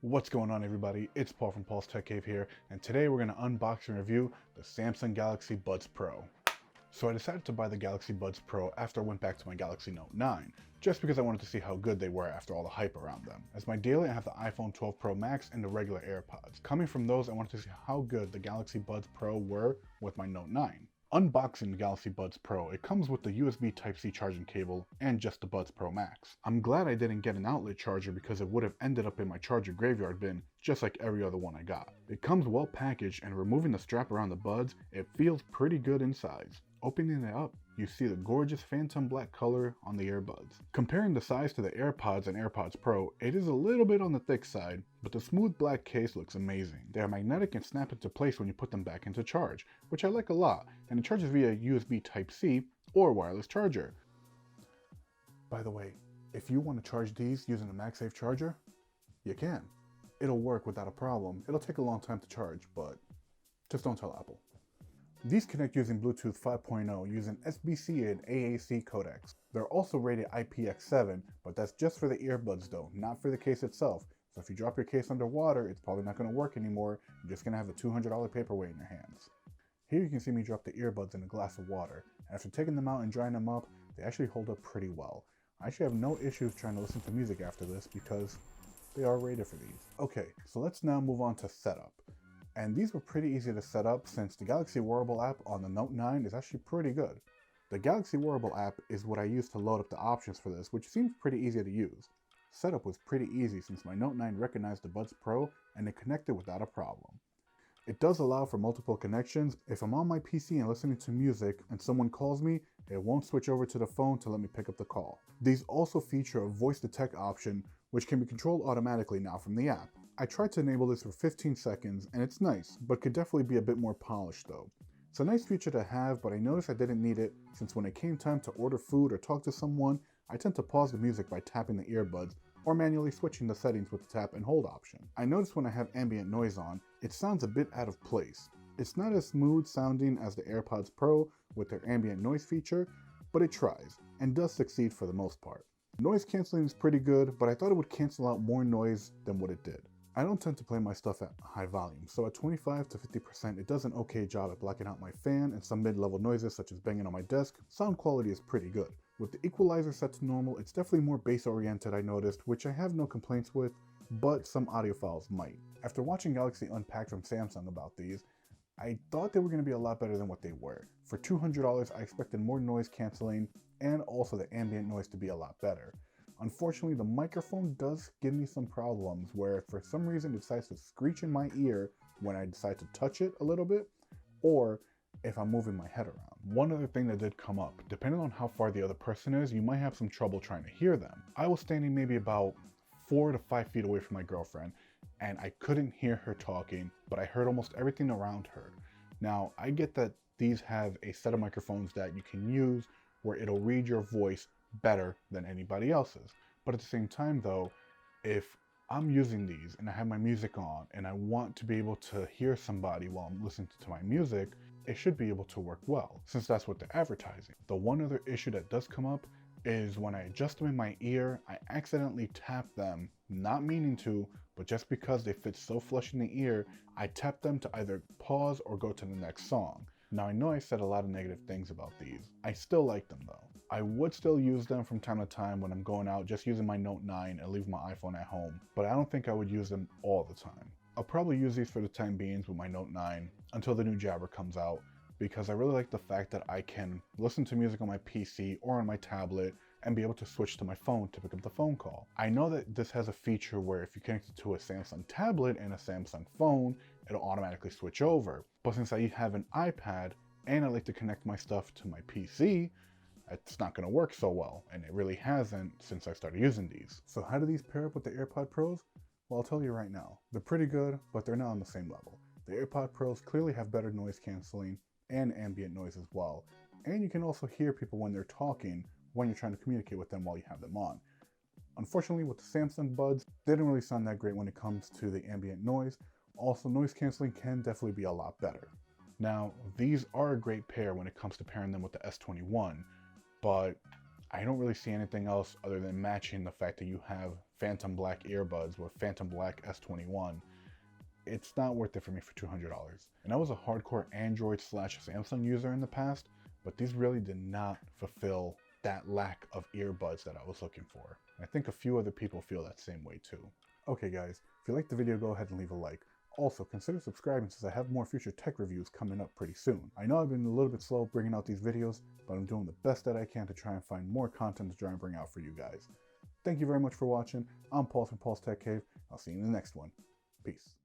What's going on, everybody? It's Paul from Paul's Tech Cave here, and today we're going to unbox and review the Samsung Galaxy Buds Pro. So I decided to buy the Galaxy Buds Pro after I went back to my Galaxy Note 9, just because I wanted to see how good they were after all the hype around them. As my daily, I have the iPhone 12 Pro Max and the regular AirPods. Coming from those, I wanted to see how good the Galaxy Buds Pro were with my Note 9. Unboxing the Galaxy Buds Pro, it comes with the USB Type-C charging cable and just the Buds Pro Max. I'm glad I didn't get an outlet charger because it would have ended up in my charger graveyard bin just like every other one I got. It comes well packaged, and removing the strap around the buds, it feels pretty good in size. Opening it up, you see the gorgeous phantom black color on the earbuds. Comparing the size to the AirPods and AirPods Pro, it is a little bit on the thick side, but the smooth black case looks amazing. They are magnetic and snap into place when you put them back into charge, which I like a lot, and it charges via USB Type-C or wireless charger. By the way, if you want to charge these using a MagSafe charger, you can. It'll work without a problem. It'll take a long time to charge, but just don't tell Apple. These connect using Bluetooth 5.0 using SBC and AAC codecs. They're also rated IPX7, but that's just for the earbuds though, not for the case itself. So if you drop your case underwater, it's probably not going to work anymore. You're just going to have a $200 paperweight in your hands. Here you can see me drop the earbuds in a glass of water. And after taking them out and drying them up, they actually hold up pretty well. I actually have no issues trying to listen to music after this because they are rated for these. Okay, so let's now move on to setup. And these were pretty easy to set up since the Galaxy Wearable app on the Note 9 is actually pretty good. The Galaxy Wearable app is what I used to load up the options for this, which seems pretty easy to use. Setup was pretty easy since my Note 9 recognized the Buds Pro and it connected without a problem. It does allow for multiple connections. If I'm on my PC and listening to music and someone calls me, it won't switch over to the phone to let me pick up the call. These also feature a voice detect option, which can be controlled automatically now from the app. I tried to enable this for 15 seconds and it's nice, but could definitely be a bit more polished though. It's a nice feature to have, but I noticed I didn't need it since when it came time to order food or talk to someone, I tend to pause the music by tapping the earbuds or manually switching the settings with the tap and hold option. I noticed when I have ambient noise on, it sounds a bit out of place. It's not as smooth sounding as the AirPods Pro with their ambient noise feature, but it tries and does succeed for the most part. Noise canceling is pretty good, but I thought it would cancel out more noise than what it did. I don't tend to play my stuff at high volume, so at 25 to 50% it does an okay job at blocking out my fan and some mid-level noises such as banging on my desk. Sound quality is pretty good. With the equalizer set to normal, it's definitely more bass oriented, I noticed, which I have no complaints with, but some audiophiles might. After watching Galaxy Unpacked from Samsung about these, I thought they were going to be a lot better than what they were. For $200, I expected more noise canceling and also the ambient noise to be a lot better. Unfortunately, the microphone does give me some problems where for some reason it decides to screech in my ear when I decide to touch it a little bit, or if I'm moving my head around. One other thing that did come up, depending on how far the other person is, you might have some trouble trying to hear them. I was standing maybe about 4 to 5 feet away from my girlfriend, and I couldn't hear her talking, but I heard almost everything around her. Now, I get that these have a set of microphones that you can use where it'll read your voice better than anybody else's. But at the same time though, if I'm using these and I have my music on and I want to be able to hear somebody while I'm listening to my music, it should be able to work well, since that's what they're advertising. The one other issue that does come up is when I adjust them in my ear, I accidentally tap them, not meaning to, but just because they fit so flush in the ear, I tap them to either pause or go to the next song. Now I know I said a lot of negative things about these. I still like them though. I would still use them from time to time when I'm going out just using my Note 9 and leave my iPhone at home, but I don't think I would use them all the time. I'll probably use these for the time being with my Note 9 until the new Jabber comes out, because I really like the fact that I can listen to music on my PC or on my tablet and be able to switch to my phone to pick up the phone call. I know that this has a feature where if you connect it to a Samsung tablet and a Samsung phone, it'll automatically switch over. But since I have an iPad and I like to connect my stuff to my PC, it's not going to work so well, and it really hasn't since I started using these. So how do these pair up with the AirPod Pros? Well, I'll tell you right now. They're pretty good, but they're not on the same level. The AirPod Pros clearly have better noise canceling and ambient noise as well. And you can also hear people when they're talking when you're trying to communicate with them while you have them on. Unfortunately, with the Samsung Buds, they don't really sound that great when it comes to the ambient noise. Also, noise canceling can definitely be a lot better. Now, these are a great pair when it comes to pairing them with the S21, but I don't really see anything else other than matching the fact that you have Phantom Black earbuds with Phantom Black S21. It's not worth it for me for $200. And I was a hardcore Android / Samsung user in the past, but these really did not fulfill that lack of earbuds that I was looking for. And I think a few other people feel that same way too. Okay guys, if you liked the video, go ahead and leave a like. Also, consider subscribing since I have more future tech reviews coming up pretty soon. I know I've been a little bit slow bringing out these videos, but I'm doing the best that I can to try and find more content to try and bring out for you guys. Thank you very much for watching. I'm Paul from Paul's Tech Cave. I'll see you in the next one. Peace.